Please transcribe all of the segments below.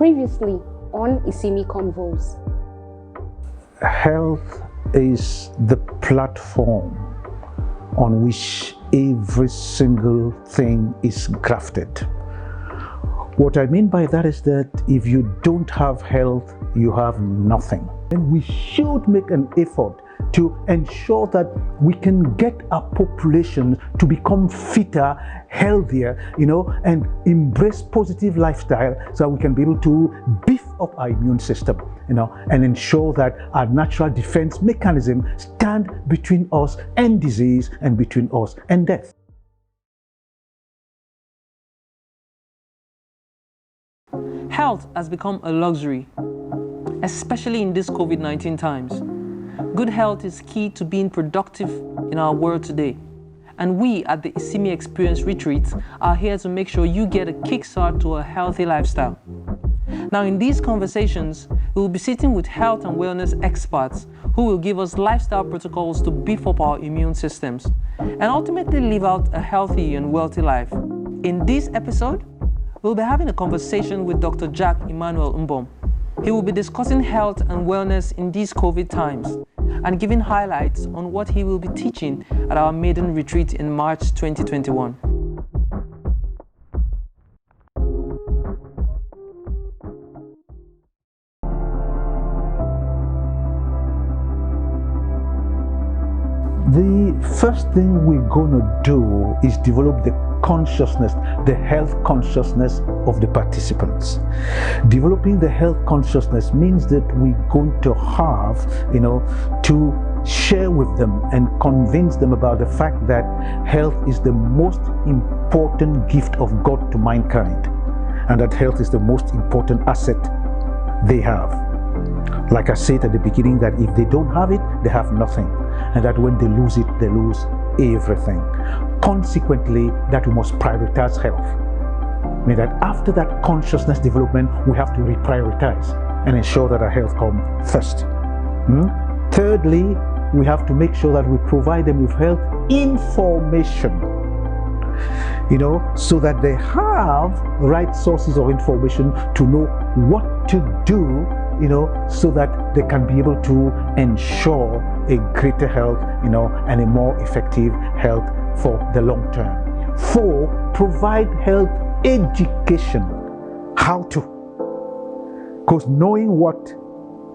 Previously on Isimi Convos. Health is the platform on which every single thing is grafted. What I mean by that is that if you don't have health, you have nothing. And we should make an effort to ensure that we can get our population to become fitter, healthier, and embrace positive lifestyle so that we can be able to beef up our immune system, and ensure that our natural defense mechanism stand between us and disease and between us and death. Health has become a luxury, especially in these COVID-19 times. Good health is key to being productive in our world today. And we at the Isimi Experience Retreats are here to make sure you get a kickstart to a healthy lifestyle. Now, in these conversations, we will be sitting with health and wellness experts who will give us lifestyle protocols to beef up our immune systems and ultimately live out a healthy and wealthy life. In this episode, we'll be having a conversation with Dr. Jack Emmanuel Mbom. He will be discussing health and wellness in these COVID times and giving highlights on what he will be teaching at our maiden retreat in March 2021. The first thing we're going to do is develop the consciousness, the health consciousness of the participants. Developing the health consciousness means that we're going to have, to share with them and convince them about the fact that health is the most important gift of God to mankind, and that health is the most important asset they have. Like I said at the beginning, that if they don't have it, they have nothing, and that when they lose it, they lose everything. Consequently, that we must prioritize health. I mean that after that consciousness development, we have to reprioritize and ensure that our health comes first. Thirdly, we have to make sure that we provide them with health information, so that they have right sources of information to know what to do, so that they can be able to ensure a greater health, and a more effective health for the long term. 4, provide health education. How to. Because knowing what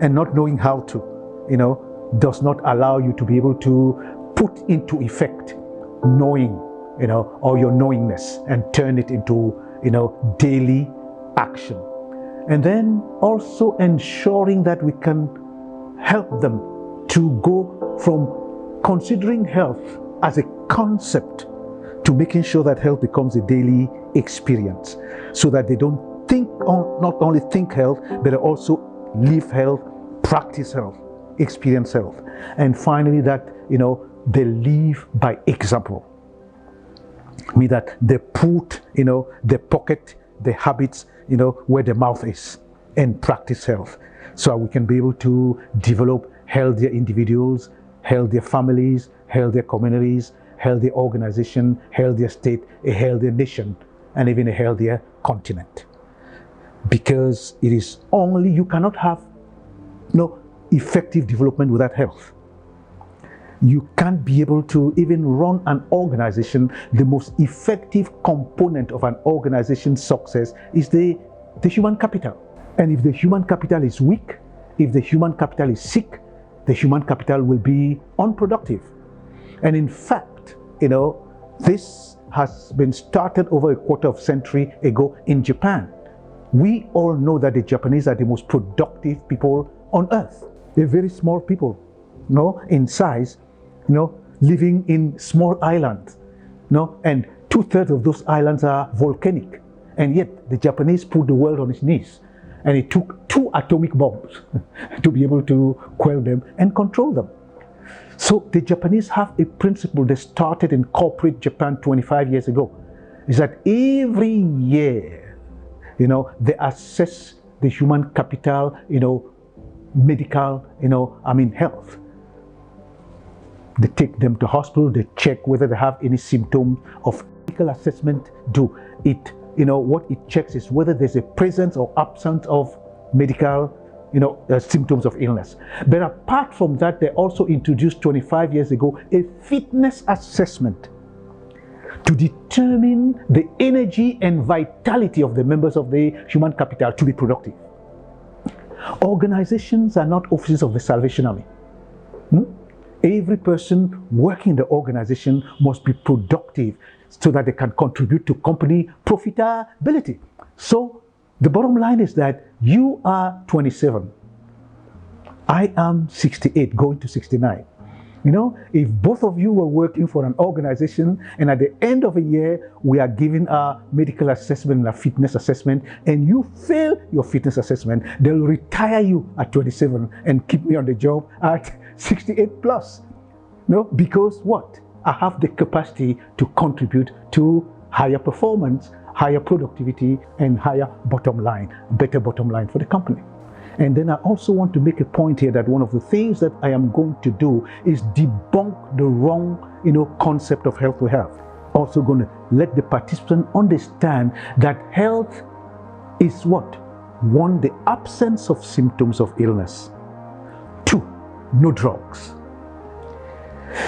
and not knowing how to, does not allow you to be able to put into effect knowing, or your knowingness and turn it into, daily action. And then also ensuring that we can help them to go from considering health as a concept to making sure that health becomes a daily experience, so that they don't not only think health, but also live health, practice health, experience health. And finally that, they live by example. I mean that they put, they pocket the habits, where the mouth is, and practice health, so we can be able to develop healthier individuals, healthier families, healthier communities, healthier organization, healthier state, a healthier nation, and even a healthier continent. Because it is only, you cannot have effective development without health. You can't be able to even run an organization. The most effective component of an organization's success is the human capital. And if the human capital is weak, if the human capital is sick, the human capital will be unproductive. And in fact, this has been started over a quarter of a century ago in Japan. We all know that the Japanese are the most productive people on earth. They're very small people, in size, living in small islands, and 2/3 of those islands are volcanic. And yet the Japanese put the world on its knees. And it took 2 atomic bombs to be able to quell them and control them. So the Japanese have a principle that started in corporate Japan 25 years ago, is that every year, they assess the human capital, medical, health. They take them to hospital, they check whether they have any symptoms of medical assessment, do it what it checks is whether there's a presence or absence of medical, symptoms of illness. But apart from that, they also introduced 25 years ago a fitness assessment to determine the energy and vitality of the members of the human capital to be productive. Organizations are not offices of the Salvation Army. Every person working in the organization must be productive so that they can contribute to company profitability. So the bottom line is that you are 27. I am 68, going to 69. If both of you were working for an organization and at the end of a year, we are giving our medical assessment and a fitness assessment, and you fail your fitness assessment, they'll retire you at 27 and keep me on the job at 68 plus. Because what? I have the capacity to contribute to higher performance, higher productivity, and higher bottom line, better bottom line for the company. And then I also want to make a point here that one of the things that I am going to do is debunk the wrong, concept of health we have. Also going to let the participant understand that health is what? One, the absence of symptoms of illness. Two, no drugs.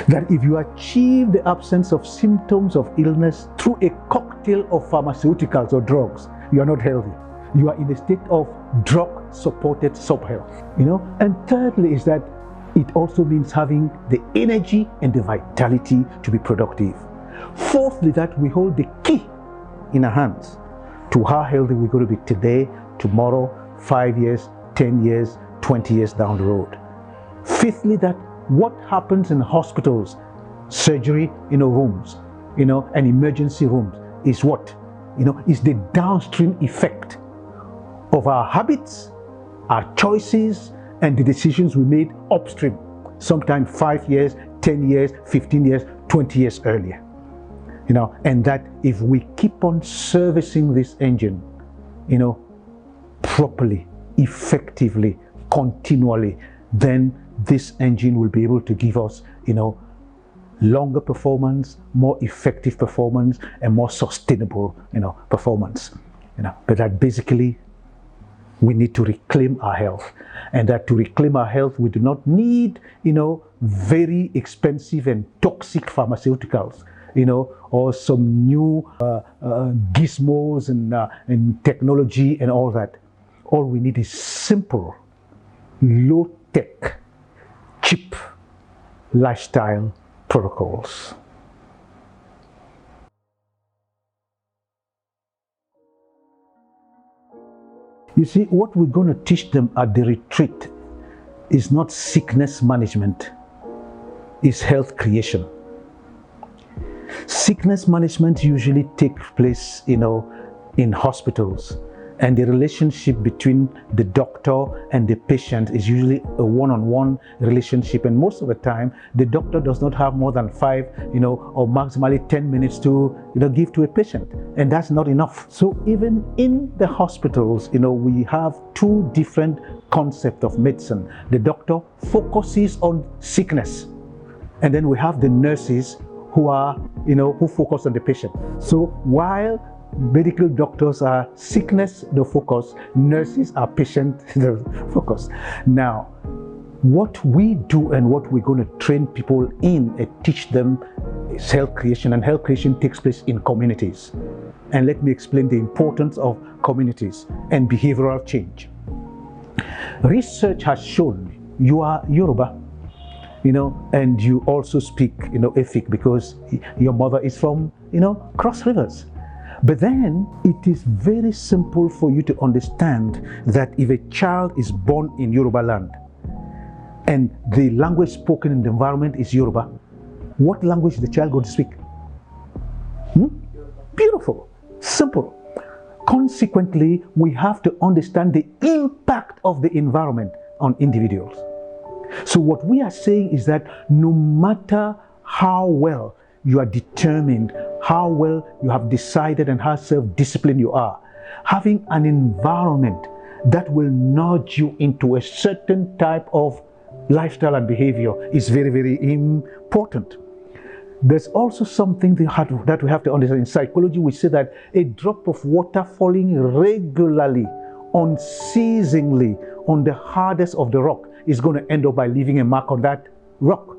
That if you achieve the absence of symptoms of illness through a cocktail of pharmaceuticals or drugs, you are not healthy. You are in a state of drug-supported sub-health. And thirdly is that it also means having the energy and the vitality to be productive. Fourthly, that we hold the key in our hands to how healthy we're going to be today, tomorrow, 5 years, 10 years, 20 years down the road. Fifthly, that what happens in hospitals, surgery, rooms, and emergency rooms is what? Is the downstream effect of our habits, our choices, and the decisions we made upstream, sometimes 5 years, 10 years, 15 years, 20 years earlier. And that if we keep on servicing this engine, properly, effectively, continually, then this engine will be able to give us, longer performance, more effective performance, and more sustainable, performance. But that basically we need to reclaim our health, and that to reclaim our health, we do not need, very expensive and toxic pharmaceuticals, or some new gizmos and technology and all that. All we need is simple, low-tech, cheap lifestyle protocols. You see, what we're going to teach them at the retreat is not sickness management, it's health creation. Sickness management usually takes place, in hospitals, and the relationship between the doctor and the patient is usually a one-on-one relationship, and most of the time the doctor does not have more than 5 or maximally 10 minutes to give to a patient, and that's not enough. So even in the hospitals, we have two different concepts of medicine. The doctor focuses on sickness, and then we have the nurses who are who focus on the patient. So while medical doctors are sickness the focus, nurses are patient the focus. Now, what we do and what we're going to train people in and teach them is health creation, and health creation takes place in communities. And let me explain the importance of communities and behavioral change. Research has shown you are Yoruba, and you also speak, Efik, because your mother is from, Cross Rivers. But then it is very simple for you to understand that if a child is born in Yoruba land and the language spoken in the environment is Yoruba, what language is the child going to speak? Beautiful, simple. Consequently, we have to understand the impact of the environment on individuals. So what we are saying is that no matter how well you are determined, how well you have decided, and how self-disciplined you are, having an environment that will nudge you into a certain type of lifestyle and behavior is very, very important. There's also something that we have to understand. In psychology, we say that a drop of water falling regularly, unceasingly on the hardest of the rock is going to end up by leaving a mark on that rock.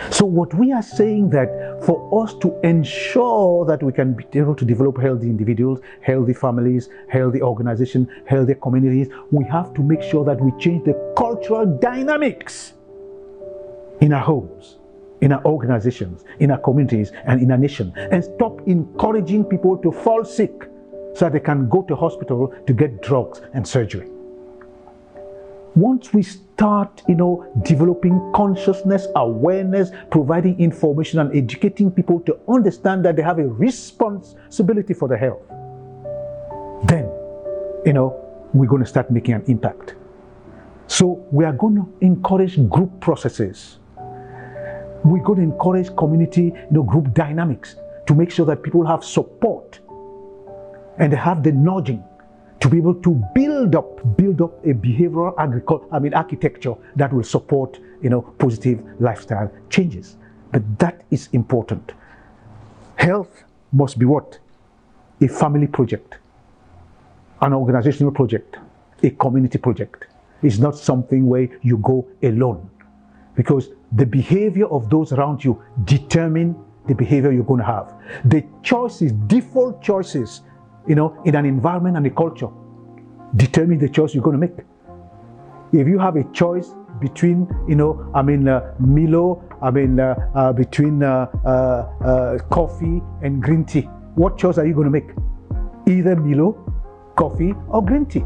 So what we are saying that for us to ensure that we can be able to develop healthy individuals, healthy families, healthy organizations, healthy communities, we have to make sure that we change the cultural dynamics in our homes, in our organizations, in our communities, and in our nation, and stop encouraging people to fall sick so that they can go to hospital to get drugs and surgery. Once we start, developing consciousness, awareness, providing information and educating people to understand that they have a responsibility for their health, then, we're going to start making an impact. So we are going to encourage group processes. We're going to encourage community, group dynamics to make sure that people have support and they have the nudging to be able to build up a behavioral architecture that will support, positive lifestyle changes. But that is important. Health must be what? A family project, an organizational project, a community project. It's not something where you go alone, because the behavior of those around you determine the behavior you're going to have. The choices, default choices, in an environment and a culture, determine the choice you're going to make. If you have a choice between, Milo, between coffee and green tea, what choice are you going to make? Either Milo, coffee, or green tea.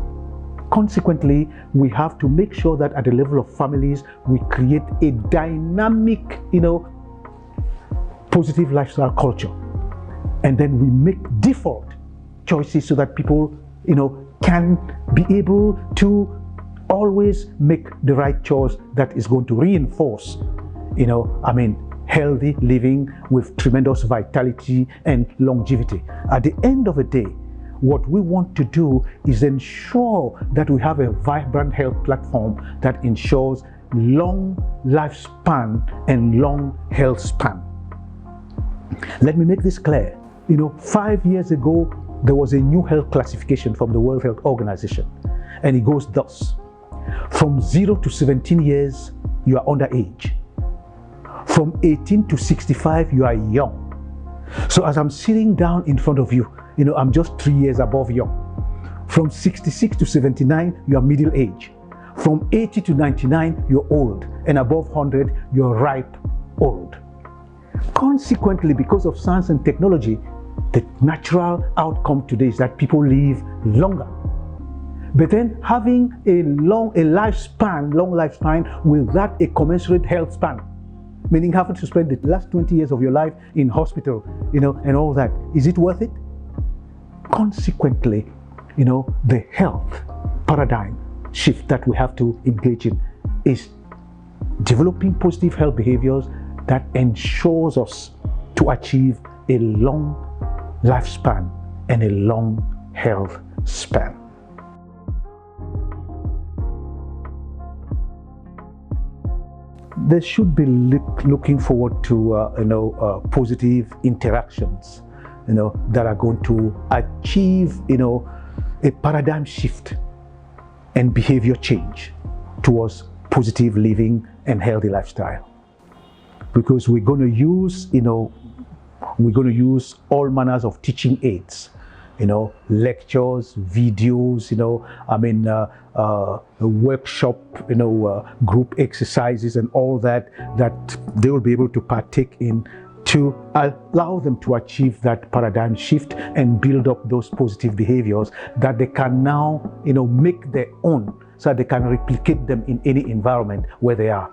Consequently, we have to make sure that at the level of families, we create a dynamic, positive lifestyle culture. And then we make default choices so that people, can be able to always make the right choice that is going to reinforce, healthy living with tremendous vitality and longevity. At the end of the day, what we want to do is ensure that we have a vibrant health platform that ensures long lifespan and long health span. Let me make this clear. 5 years ago, there was a new health classification from the World Health Organization, and it goes thus: from 0 to 17 years, you are underage. From 18 to 65, you are young. So as I'm sitting down in front of you, I'm just 3 years above young. From 66 to 79, you are middle age. From 80 to 99, you're old. And above 100, you're ripe old. Consequently, because of science and technology, the natural outcome today is that people live longer. But then having a long lifespan without a commensurate health span, meaning having to spend the last 20 years of your life in hospital, and all that, is it worth it? Consequently, the health paradigm shift that we have to engage in is developing positive health behaviors that ensures us to achieve a long lifespan and a long health span. They should be looking forward to positive interactions, that are going to achieve a paradigm shift and behavior change towards positive living and healthy lifestyle. Because we're going to use all manners of teaching aids, lectures, videos, workshop, group exercises and all that they will be able to partake in to allow them to achieve that paradigm shift and build up those positive behaviors that they can now, make their own, so that they can replicate them in any environment where they are.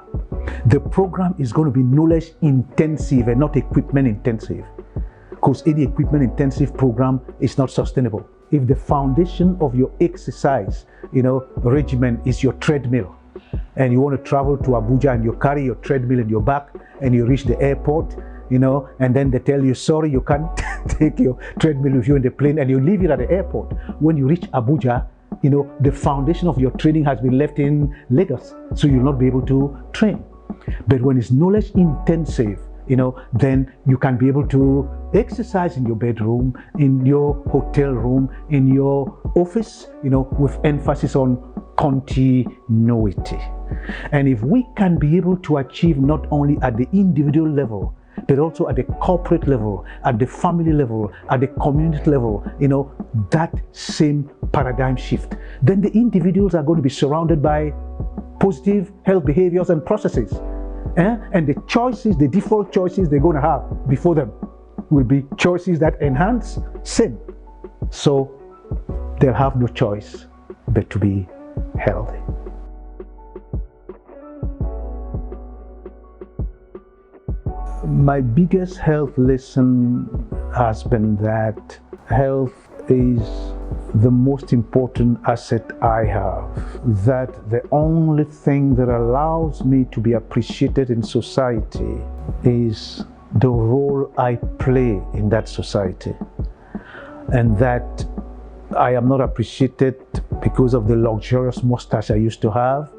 The program is going to be knowledge intensive and not equipment intensive, because any equipment intensive program is not sustainable. If the foundation of your exercise, regimen is your treadmill, and you want to travel to Abuja and you carry your treadmill in your back and you reach the airport, and then they tell you, sorry, you can't take your treadmill with you in the plane, and you leave it at the airport. When you reach Abuja, the foundation of your training has been left in Lagos, so you'll not be able to train. But when it's knowledge intensive, then you can be able to exercise in your bedroom, in your hotel room, in your office, with emphasis on continuity. And if we can be able to achieve not only at the individual level, but also at the corporate level, at the family level, at the community level, that same paradigm shift, then the individuals are going to be surrounded by positive health behaviors and processes. And the choices, the default choices they're going to have before them will be choices that enhance sin. So they'll have no choice but to be healthy. My biggest health lesson has been that health is the most important asset I have. That the only thing that allows me to be appreciated in society is the role I play in that society. And that I am not appreciated because of the luxurious mustache I used to have.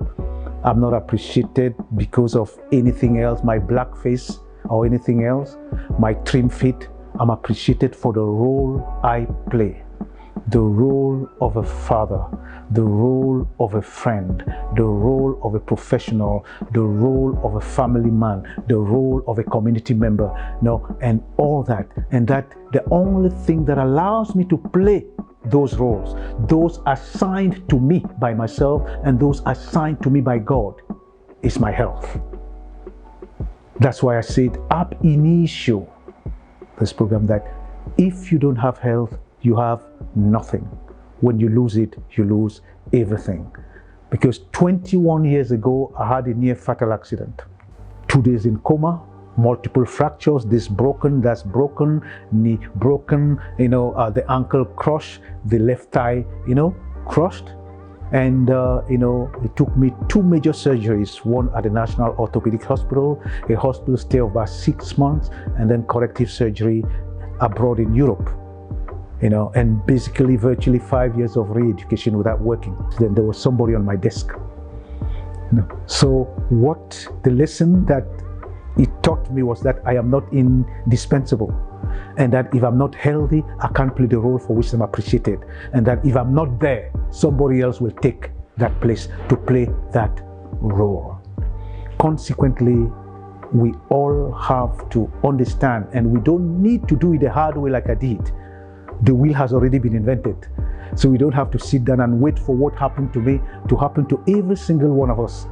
I'm not appreciated because of anything else, my black face or anything else, my trim fit. I'm appreciated for the role I play. The role of a father, the role of a friend, the role of a professional, the role of a family man, the role of a community member, and all that. And that the only thing that allows me to play those roles, those assigned to me by myself and those assigned to me by God, is my health. That's why I said ab initio, this program, that if you don't have health, you have nothing. When you lose it, you lose everything. Because 21 years ago, I had a near fatal accident. 2 days in coma, multiple fractures, this broken, that's broken, knee broken, the ankle crushed, the left thigh, crushed. And, it took me 2 major surgeries, one at the National Orthopedic Hospital, a hospital stay of about 6 months, and then corrective surgery abroad in Europe. And basically virtually 5 years of re-education without working. Then there was somebody on my desk. So what the lesson that it taught me was that I am not indispensable, and that if I'm not healthy, I can't play the role for which I'm appreciated, and that if I'm not there, somebody else will take that place to play that role. Consequently, we all have to understand, and we don't need to do it the hard way like I did. The wheel has already been invented. So we don't have to sit down and wait for what happened to me to happen to every single one of us.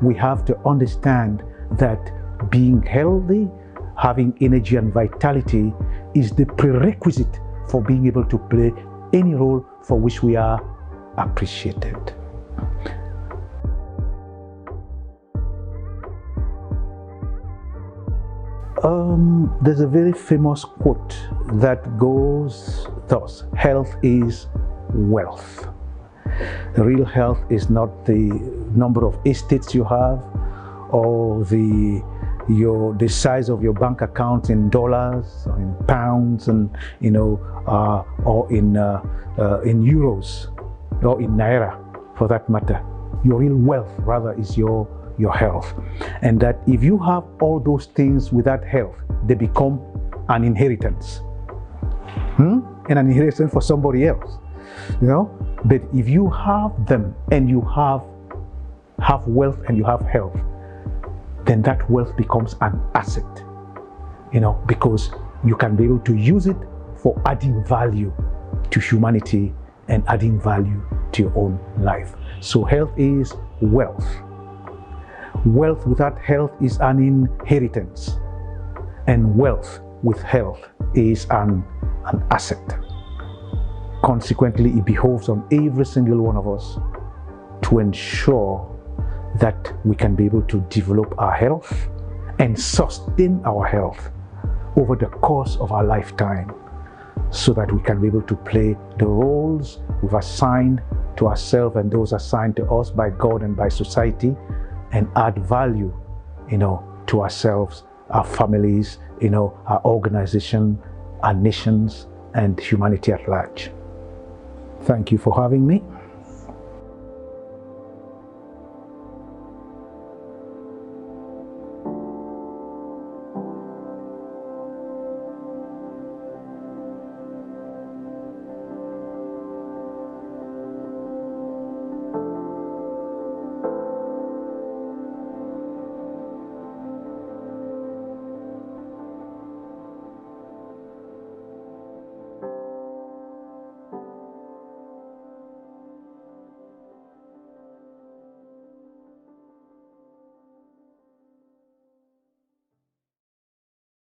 We have to understand that being healthy, having energy and vitality is the prerequisite for being able to play any role for which we are appreciated. There's a very famous quote that goes thus: health is wealth. Real health is not the number of estates you have, or the size of your bank account in dollars or in pounds, and or in euros or in naira, for that matter. Your real wealth rather is your health. And that if you have all those things without health, they become an inheritance. And an inheritance for somebody else. But if you have them and you have wealth and you have health, then that wealth becomes an asset. Because you can be able to use it for adding value to humanity and adding value to your own life. So health is wealth. Wealth without health is an inheritance, and wealth with health is an asset. Consequently, it behoves on every single one of us to ensure that we can be able to develop our health and sustain our health over the course of our lifetime, so that we can be able to play the roles we've assigned to ourselves and those assigned to us by God and by society, and add value, to ourselves, our families, our organization, our nations, and humanity at large. Thank you for having me.